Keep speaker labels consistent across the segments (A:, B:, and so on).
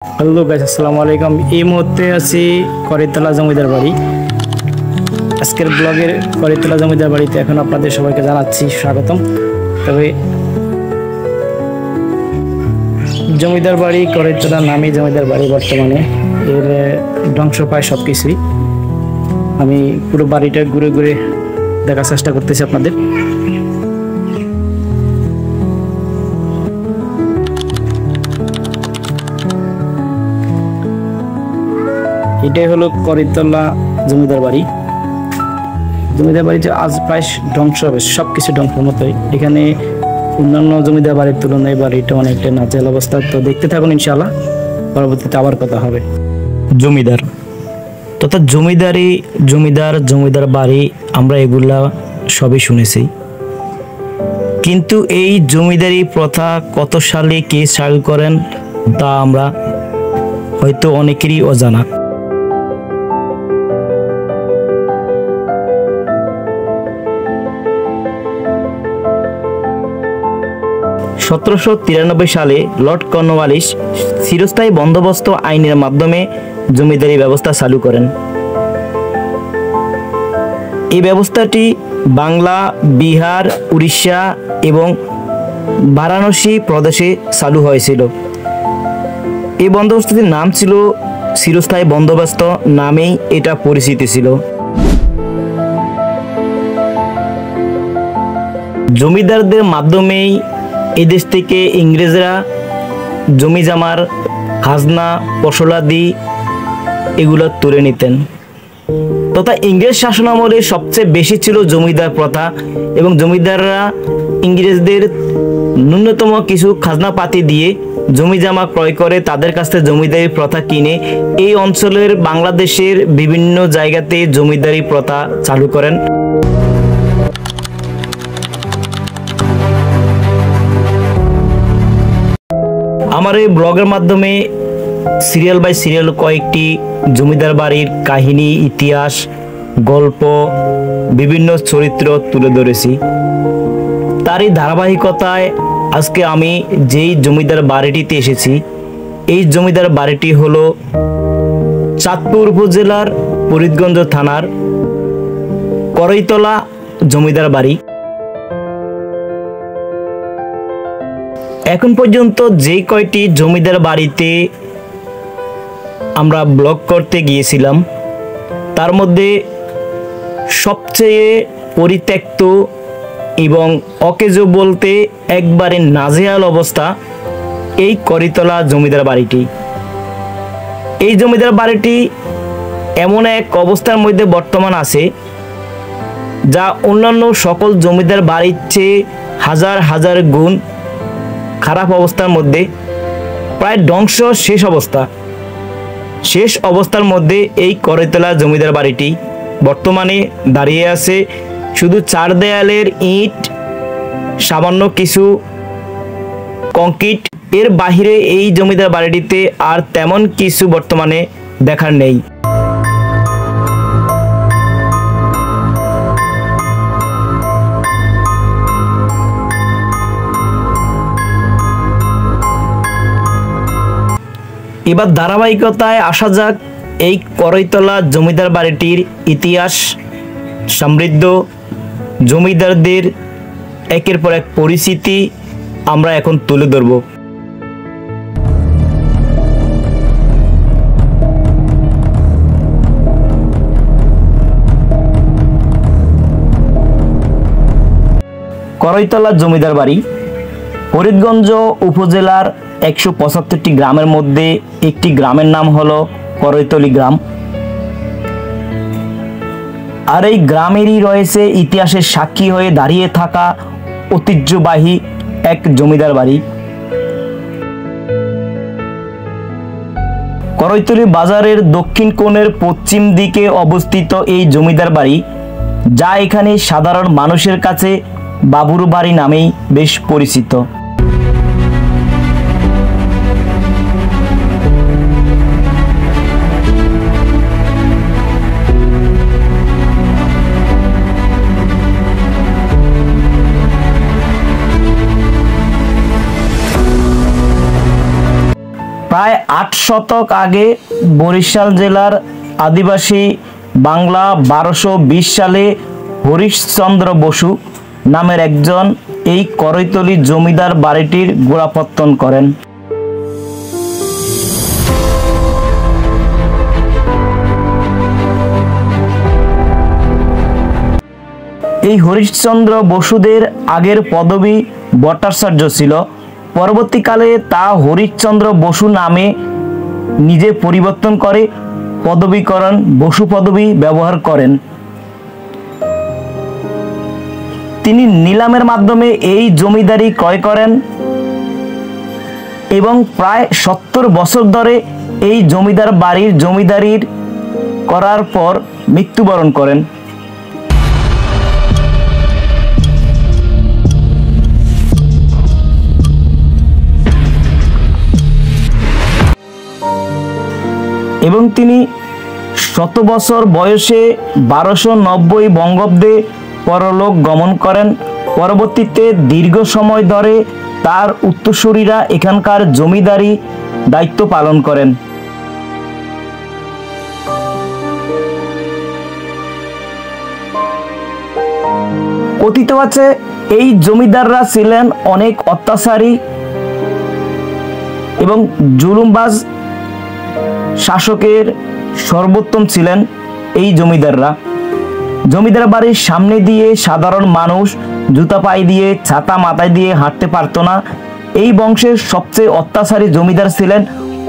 A: Hello guys, আসসালামু আলাইকুম। এই মুহূর্তে আছি করিতলা জমিদার বাড়ি। আজকের ব্লগের করিতলা জমিদার বাড়িতে এখন আপনাদের সবাইকে জানাচ্ছি স্বাগতম। তবে জমিদার বাড়ি করিতলা নামে জমিদার বাড়ি, বর্তমানে এর ধ্বংস পায় সব কিছুই। আমি পুরো বাড়িটা ঘুরে ঘুরে দেখার চেষ্টা করতেছি আপনাদের। এটাই হলো করিতলা জমিদার বাড়ি। জমিদার বাড়িতে আজ প্রায় ধ্বংস হবে, সবকিছু ধ্বংসের মতোই। এখানে অন্যান্য জমিদার বাড়ির তুলনায় বাড়িটা অনেকটা নাজেহাল অবস্থা। তো দেখতে থাকুন, ইনশাআল্লাহ পরবর্তীতে আবার কথা হবে। জমিদার তথা জমিদার বাড়ি, আমরা এগুলা সবই শুনেছি, কিন্তু এই জমিদারি প্রথা কত সালে কে চালু করেন তা আমরা হয়তো অনেকেরই অজানা। সালে লর্ড কর্নওয়ালিস চিরস্থায়ী বন্দোবস্ত আইনের মাধ্যমে জমিদারি ব্যবস্থা চালু করেন। এই ব্যবস্থাটি বাংলা, বিহার, উড়িষ্যা এবং বারাণসী প্রদেশে চালু হয়েছিল। এই বন্দোবস্তটির নাম ছিল চিরস্থায়ী বন্দোবস্ত, নামেই এটা পরিচিত ছিল। জমিদারদের মাধ্যমেই এদেশ থেকে ইংরেজরা জমি জামার খাজনা, ফসলাদি এগুলো তুলে নিতেন। তথা ইংরেজ শাসনামলে সবচেয়ে বেশি ছিল জমিদার প্রথা, এবং জমিদাররা ইংরেজদের ন্যূনতম কিছু খাজনাপাতি দিয়ে জমি জামা ক্রয় করে তাদের কাছ থেকে জমিদারি প্রথা কিনে এই অঞ্চলের বাংলাদেশের বিভিন্ন জায়গাতে জমিদারি প্রথা চালু করেন। আমার এই ব্লগের মাধ্যমে সিরিয়াল বাই সিরিয়াল কয়েকটি জমিদার বাড়ির কাহিনী, ইতিহাস, গল্প, বিভিন্ন চরিত্র তুলে ধরেছি। তারই ধারাবাহিকতায় আজকে আমি যেই জমিদার বাড়িটিতে এসেছি, এই জমিদার বাড়িটি হলো চাঁদপুর উপজেলার ফরিদগঞ্জ থানার করিতলা জমিদার বাড়ি। এখন পর্যন্ত যে কয়টি জমিদার বাড়িতে আমরা ব্লগ করতে গিয়েছিলাম, তার মধ্যে সবচেয়ে পরিত্যক্ত এবং অকেজো বলতে একবারে নাজেহাল অবস্থা এই করিতলা জমিদার বাড়িটি। এই জমিদার বাড়িটি এমন এক অবস্থার মধ্যে বর্তমান আছে, যা অন্যান্য সকল জমিদার বাড়ির চেয়ে হাজার হাজার গুণ খারাপ অবস্থার মধ্যে, প্রায় ধ্বংস শেষ অবস্থার মধ্যে এই করিতলা জমিদার বাড়িটি বর্তমানে দাঁড়িয়ে আছে। শুধু চার দেয়ালের ইট, সামান্য কিছু কংক্রিট, এর বাহিরে এই জমিদার বাড়িটিতে আর তেমন কিছু বর্তমানে দেখার নেই। এবার ধারাবাহিকতায় আসা যাক এই করিতলা জমিদার বাড়িটির ইতিহাস সমৃদ্ধ, জমিদারদের একের পর এক পরিচিতি আমরা এখন তুলে ধরব। করিতলা জমিদার বাড়ি ফরিদগঞ্জ উপজেলার 175টি গ্রামের মধ্যে একটি গ্রামের নাম হলো করিতলি গ্রাম। আর এই গ্রামেরই রয়েছে ইতিহাসের সাক্ষী হয়ে দাঁড়িয়ে থাকা ঐতিহ্যবাহী এক জমিদার বাড়ি। করিতলি বাজারের দক্ষিণ কোণের পশ্চিম দিকে অবস্থিত এই জমিদার বাড়ি, যা এখানে সাধারণ মানুষের কাছে বাবুর বাড়ি নামেই বেশ পরিচিত। প্রায় 8 শতক আগে বরিশাল জেলার আদিবাসী বাংলা 1220 সালে হরিশচন্দ্র বসু নামের একজন এই করৈতলী জমিদার বাড়িটির গোড়াপত্তন করেন। এই হরিশচন্দ্র বসুদের আগের পদবী ভট্টাচার্য ছিল। পরবর্তীকালে তা হরিশচন্দ্র বসু নামে নিজে পরিবর্তন করে পদবীকরণ বসু পদবী ব্যবহার করেন। তিনি নিলামের মাধ্যমে এই জমিদারি ক্রয় করেন এবং প্রায় 70 বছর ধরে এই জমিদার বাড়ির জমিদারির করার পর মৃত্যুবরণ করেন। এবং তিনি 100 বছর বয়সে 1290 বঙ্গাব্দে পরলোক গমন করেন। পরবর্তীতে দীর্ঘ সময় ধরে তার উত্তরসূরিরা এখানকার জমিদারি দায়িত্ব পালন করেন। কথিত আছে এই জমিদাররা ছিলেন অনেক অত্যাচারী এবং জুলুমবাজ শাসকের সর্বোত্তম ছিলেন এই জমিদাররা। জমিদার বাড়ির সামনে দিয়ে সাধারণ মানুষ জুতা পায়ে দিয়ে ছাতা মাথায় দিয়ে হাঁটতে পারত না। এই বংশের সবচেয়ে অত্যাচারী জমিদার ছিলেন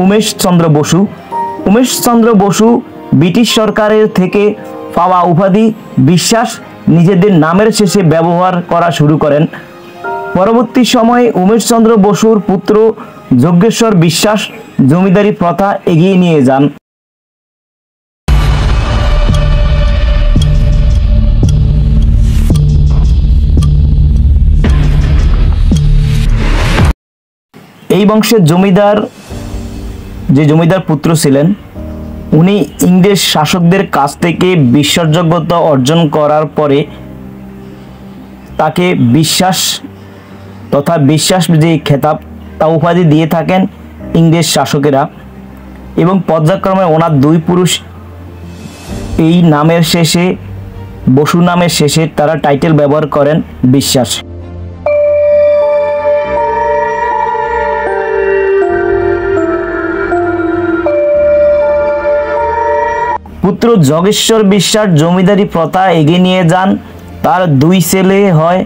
A: উমেশচন্দ্র বসু। উমেশচন্দ্র বসু ব্রিটিশ সরকারের থেকে পাওয়া উপাধি বিশ্বাস নিজেদের নামের শেষে ব্যবহার করা শুরু করেন। পরবর্তী সময়ে উমেশচন্দ্র বসুর পুত্র যজ্ঞেশ্বর বিশ্বাস জমিদারি প্রথা এগিয়ে নিয়ে যান। এই বংশের জমিদার যে জমিদার পুত্র ছিলেন উনি ইংরেজ শাসকদের কাছ থেকে বিশ্বাসযোগ্যতা অর্জন করার পরে তাকে বিশ্বাস তথা বিশ্বাস যে খেতাব তা উপাধি দিয়ে থাকেন ইংরেজ শাসকেরা এবং পর্যায়ক্রমে ওনার 2 পুরুষ এই নামের শেষে বসু নামের শেষে তারা টাইটেল ব্যবহার করেন বিশ্বাস। পুত্র যোগেশ্বর বিশ্বাস জমিদারি প্রথা এগিয়ে নিয়ে যান। তার 2 ছেলে হয়।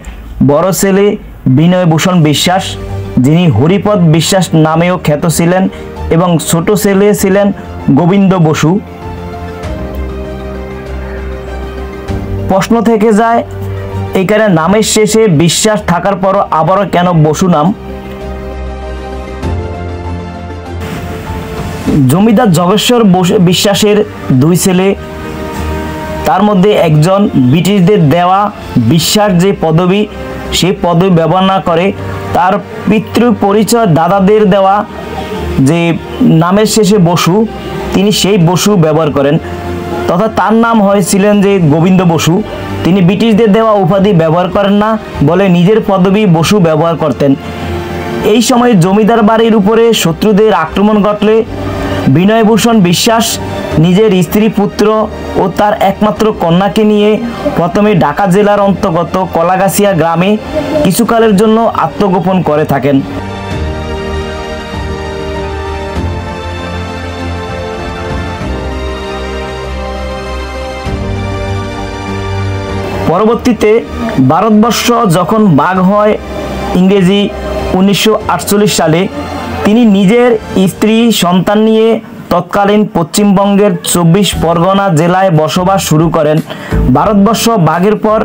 A: বড় ছেলে বিনয়ভূষণ বিশ্বাস যিনি হরিপদ বিশ্বাস নামেও খ্যাত ছিলেন এবং ছোট ছেলে ছিলেন গোবিন্দ বসু। প্রশ্ন থেকে যায় এখানে নামের শেষে বিশ্বাস থাকার পরও আবারও কেন বসু নাম? জমিদার যোগেশ্বর বিশ্বাসের 2 ছেলে, তার মধ্যে একজন ব্রিটিশদের দেওয়া বিশ্বাস যে পদবী সেই পদবী ব্যবহার না করে তার পিতৃ পরিচয় দাদাদের দেওয়া যে নামের শেষে বসু তিনি সেই বসু ব্যবহার করেন তথা তার নাম হয়েছিলেন যে গোবিন্দ বসু। তিনি ব্রিটিশদের দেওয়া উপাধি ব্যবহার করেন না বলে নিজের পদবী বসু ব্যবহার করতেন। এই সময় জমিদার বাড়ির উপরে শত্রুদের আক্রমণ ঘটলে বিনয়ভূষণ বিশ্বাস নিজের স্ত্রী পুত্র ও তার একমাত্র কন্যাকে নিয়ে প্রথমে ঢাকা জেলার অন্তর্গত কলাগাছিয়া গ্রামে কিছুকালের জন্য আত্মগোপন করে থাকেন। পরবর্তীতে ভারতবর্ষ যখন ভাগ হয় ইংরেজি 1948 সালে তিনি নিজের স্ত্রী সন্তান নিয়ে তৎকালীন পশ্চিমবঙ্গের 24 পরগনা জেলায় বসবাস শুরু করেন। ভারতবর্ষ ভাগের পর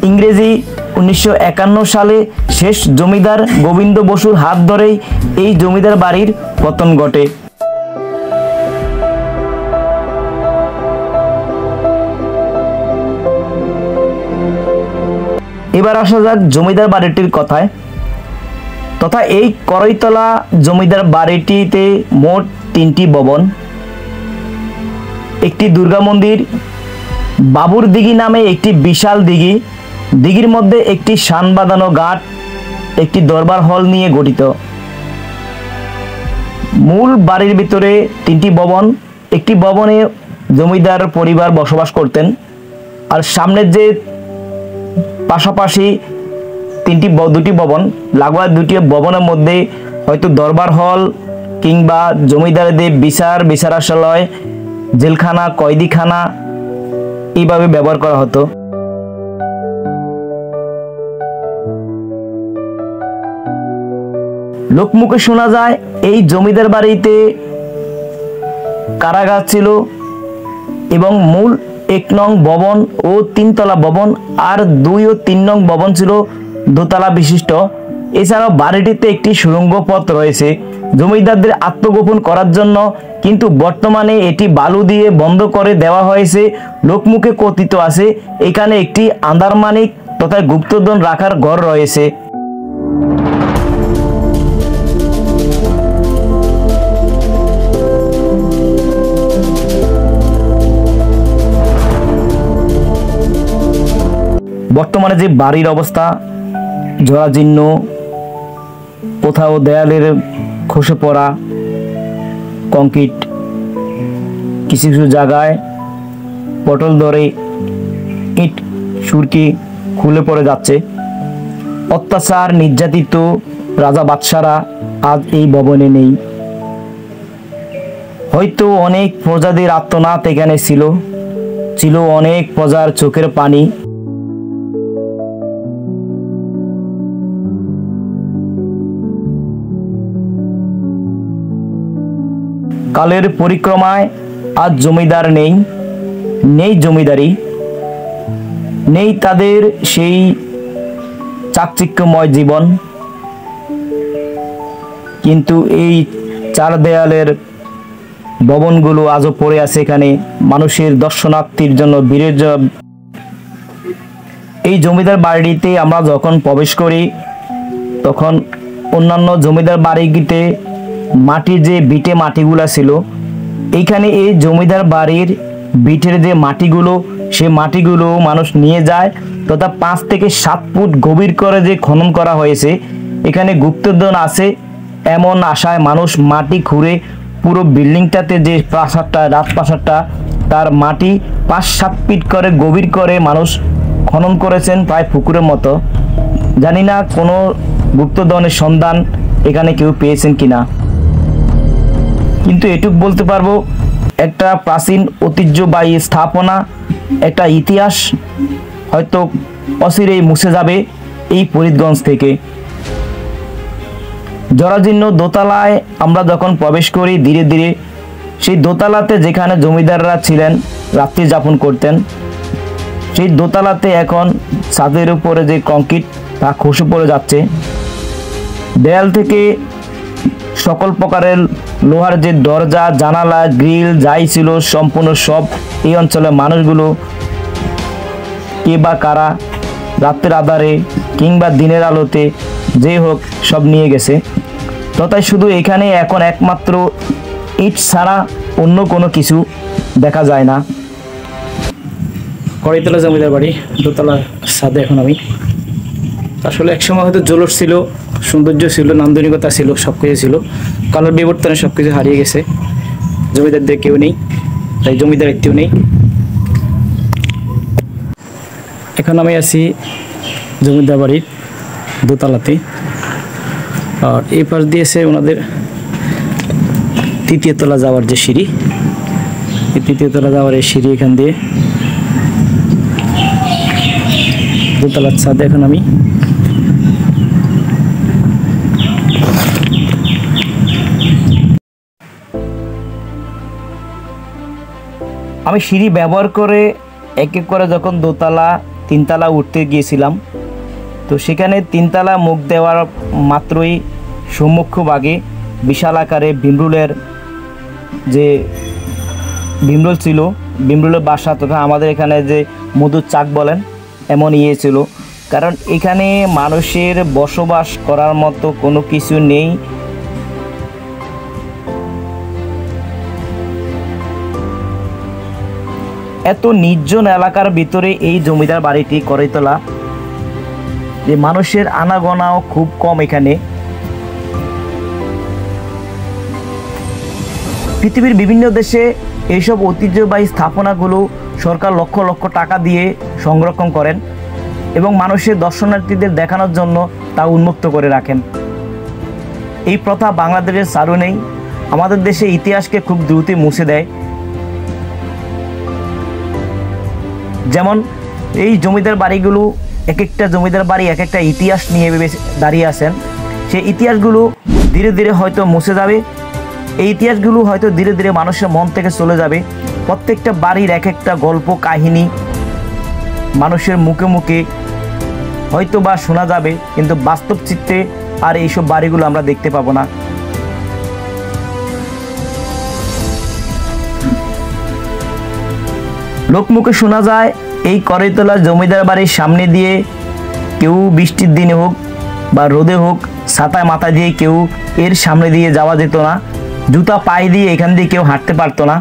A: ইংরেজি 1951 সালে শেষ জমিদার গোবিন্দ বসুর হাত ধরেই এই জমিদার বাড়ির পতন ঘটে। এবার আসা যাক জমিদার বাড়িটির কথায়। তথা এই করৈতলা জমিদার বাড়িটিতে মোট 3টি ভবন, একটি দুর্গা মন্দির, বাবুর দিঘি নামে একটি বিশাল দিঘি, দিঘির মধ্যে একটি শান বাঁধানো ঘাট, একটি দরবার হল নিয়ে গঠিত। মূল বাড়ির ভিতরে 3টি ভবন, একটি ভবনে জমিদার পরিবার বসবাস করতেন, আর সামনের যে পাশাপাশি দুটি ভবন, লাগোয়া দুটি ভবনের মধ্যে হয়তো দরবার হল কিংবা জমিদারদের বিচারাশালয়, জেলখানা, কয়েদিখানা এইভাবে ব্যবহার করা হতো। লোকমুখে শোনা যায় এই জমিদার বাড়িতে কারাগার ছিল এবং মূল 1 নং ভবন ও 3 তলা ভবন আর 2 ও 3 নং ভবন ছিল দোতলা বিশিষ্ট। এছাড়াও বাড়িটিতে একটি সুড়ঙ্গ পথ রয়েছে জমিদারদের আত্মগোপন করার জন্য, কিন্তু বর্তমানে এটি বালু দিয়ে বন্ধ করে দেওয়া হয়েছে। লোকমুখে কথিত আছে এখানে একটি আন্দারমানিক তথা গুপ্তধন রাখার ঘর রয়েছে। বর্তমানে যে বাড়ির অবস্থা জরাজীর্ণ, কোথাও দেয়ালের খসে পড়া কংক্রিট, কিছু কিছু জায়গায় পটল ধরে ইট সুরকি খুলে পড়ে যাচ্ছে। অত্যাচার নির্যাতিত রাজা বাদশারা আজ এই ভবনে নেই। হয়তো অনেক প্রজাদের আত্মনাদ এখানে ছিল অনেক প্রজার চোখের পানি। কালের পরিক্রমায় আজ জমিদার নেই জমিদারি, নেই তাদের সেই চাকচিক্যময় জীবন, কিন্তু এই 4 দেয়ালের ভবনগুলো আজও পড়ে আছে এখানে মানুষের দর্শনার্থীর জন্য ভিড়ের। এই জমিদার বাড়িতে আমরা যখন প্রবেশ করি তখন অন্যান্য জমিদার বাড়িতে মাটির যে বিটে মাটিগুলা ছিল, এইখানে এই জমিদার বাড়ির বিটের যে মাটিগুলো, সে মাটিগুলো মানুষ নিয়ে যায় তথা 5 থেকে 7 ফুট গভীর করে যে খনন করা হয়েছে, এখানে গুপ্তধন আছে এমন আশায় মানুষ মাটি খুঁড়ে পুরো বিল্ডিংটাতে যে প্রাসাদটা, রাজপ্রাসাদটা, তার মাটি 5-7 ফিট করে গভীর করে মানুষ খনন করেছেন প্রায় পুকুরের মতো। জানি না কোনো গুপ্তধনের সন্ধান এখানে কেউ পেয়েছেন কিনা, কিন্তু এটুকু বলতে পারবো একটা প্রাচীন ঐতিহ্যবাহী স্থাপনা, একটা ইতিহাস হয়তো অচিরেই মুছে যাবে এই ফরিদগঞ্জ থেকে। জরাজীর্ণ দোতলায় আমরা যখন প্রবেশ করি ধীরে ধীরে, সেই দোতলাতে যেখানে জমিদাররা ছিলেন রাত্রি যাপন করতেন, সেই দোতলাতে এখন ছাদের উপরে যে কংক্রিট তা খসে পড়ে যাচ্ছে। দেয়াল থেকে সকল প্রকারের লোহার যে দরজা, জানালা, গ্রিল যাই ছিল সম্পূর্ণ সব এই অঞ্চলের মানুষগুলো কে বা কারা রাতের আধারে কিংবা দিনের আলোতে যে হোক সব নিয়ে গেছে। তথায় শুধু এখানে এখন একমাত্র ইট ছাড়া অন্য কোনো কিছু দেখা যায় না। কড়াইতলা জমিদার বাড়ি, দোতলা ছাদে এখন আমি। আসলে একসময় হয়তো জলস ছিল, সৌন্দর্য ছিল, নান্দনিকতা ছিল, সব কিছু ছিল। কালের বিবর্তনে সব কিছু হারিয়ে গেছে। জমিদারদের কেউ নেই, তাই জমিদার একটিও নেই। এখন আমি আছি জমিদার বাড়ির দোতলাতে, আর এই পাশ দিয়েছে ওনাদের 3য় তলা যাওয়ার যে সিঁড়ি, এই 3য় তলা যাওয়ার এই সিঁড়ি এখান দিয়ে দোতলার ছাদে এখন আমি। আমি সিঁড়ি ব্যবহার করে এক এক করে যখন দোতলা 3 তলা উঠতে গিয়েছিলাম, তো সেখানে 3 তলা মুখ দেওয়ার মাত্রই সম্মুখভাগে বিশাল আকারে ভীমরুলের যে ভীমরুল ছিল, ভীমরুলের বাসা তথা আমাদের এখানে যে মধুর চাক বলেন এমন ছিল। কারণ এখানে মানুষের বসবাস করার মতো কোনো কিছু নেই। এত নির্জন এলাকার ভিতরে এই জমিদার বাড়িটি কড়াইতলা, যে মানুষের আনাগোনাও খুব কম এখানে। পৃথিবীর বিভিন্ন দেশে এইসব ঐতিহ্যবাহী স্থাপনাগুলো সরকার লক্ষ লক্ষ টাকা দিয়ে সংরক্ষণ করেন এবং মানুষের দর্শনার্থীদের দেখানোর জন্য তা উন্মুক্ত করে রাখেন। এই প্রথা বাংলাদেশের চালু নেই, আমাদের দেশে ইতিহাসকে খুব দ্রুতই মুছে দেয়। যেমন এই জমিদার বাড়িগুলো, এক একটা জমিদার বাড়ি এক একটা ইতিহাস নিয়ে দাঁড়িয়ে আছেন। সেই ইতিহাসগুলো ধীরে ধীরে হয়তো মুছে যাবে, এই ইতিহাসগুলো হয়তো ধীরে ধীরে মানুষের মন থেকে চলে যাবে। প্রত্যেকটা বাড়ির এক একটা গল্প কাহিনী মানুষের মুখে মুখে হয়তো বা শোনা যাবে, কিন্তু বাস্তব চিত্রে আর এইসব বাড়িগুলো আমরা দেখতে পাবো না। লোকমুখে শোনা যায় এই কড়াইতলা জমিদার বাড়ির সামনে দিয়ে কেউ বৃষ্টির দিনে হোক বা রোদে হোক ছাতায় মাথা দিয়ে কেউ এর সামনে দিয়ে যাওয়া যেত না, জুতা পায়ে দিয়ে এখান দিয়ে কেউ হাঁটতে পারতো না।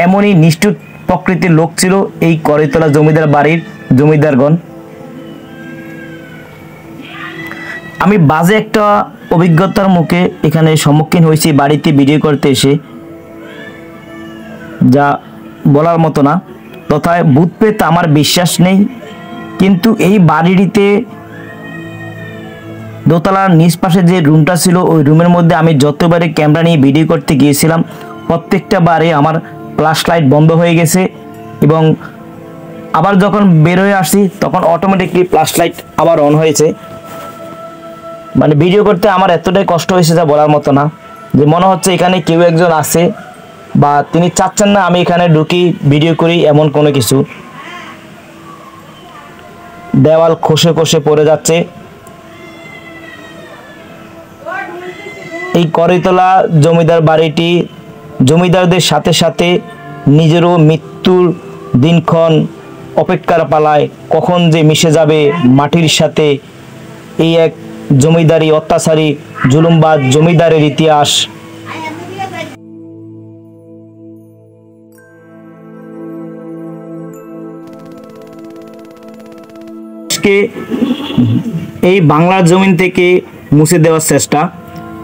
A: এমনই নিষ্ঠুর প্রকৃতির লোক ছিল এই কড়াইতলা জমিদার বাড়ির জমিদারগণ। আমি বাজে একটা অভিজ্ঞতার মুখে এখানে সম্মুখীন হয়েছি বাড়িতে ভিডিও করতে এসে, যা বলার মতো না। তথায় ভূত প্রেত আমার বিশ্বাস নেই, কিন্তু এই বাড়িটিতে দোতলার নিচ পাশে যে রুমটা ছিল ওই রুমের মধ্যে আমি যতবারে ক্যামেরা নিয়ে ভিডিও করতে গিয়েছিলাম প্রত্যেকটা বারে আমার ফ্ল্যাশ লাইট বন্ধ হয়ে গেছে এবং আবার যখন বের হয়ে আসছি তখন অটোমেটিকলি ফ্ল্যাশ লাইট আবার অন হয়েছে। মানে ভিডিও করতে আমার এতটাই কষ্ট হয়েছে যা বলার মতো না, যে মনে হচ্ছে এখানে কেউ একজন আছে বা তিনি চাচ্ছেন না আমি এখানে ঢুকি ভিডিও করি, এমন কোনো কিছু। দেওয়াল খসে খসে পড়ে যাচ্ছে। এই কড়াইতলা জমিদার বাড়িটি জমিদারদের সাথে সাথে নিজেরও মৃত্যুর দিনক্ষণ অপেক্ষার পালায়, কখন যে মিশে যাবে মাটির সাথে। এই এক জমিদারি অত্যাচারী জুলুমবাজ জমিদারের ইতিহাস। এই বাংলার জমিন থেকে মুছে দেওয়ার চেষ্টা,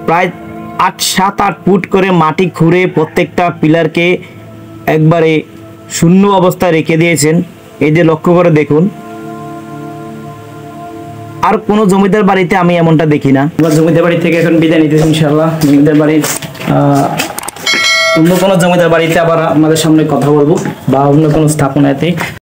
A: প্রায় 7-8 ফুট করে মাটি খুঁড়ে প্রত্যেকটা পিলারকে একবারে শূন্য অবস্থায় রেখে দিয়েছেন। এই যে লক্ষ্য করে দেখুন, আর কোনো জমিদার বাড়িতে আমি এমনটা দেখি না। আমরা জমিদার বাড়ি থেকে এখন বিদায় নিতেছি ইনশাআল্লাহ। জমিদার বাড়ির অন্য কোনো জমিদার বাড়িতে আবার আমাদের সামনে কথা বলবো বা অন্য কোনো স্থাপনাতে।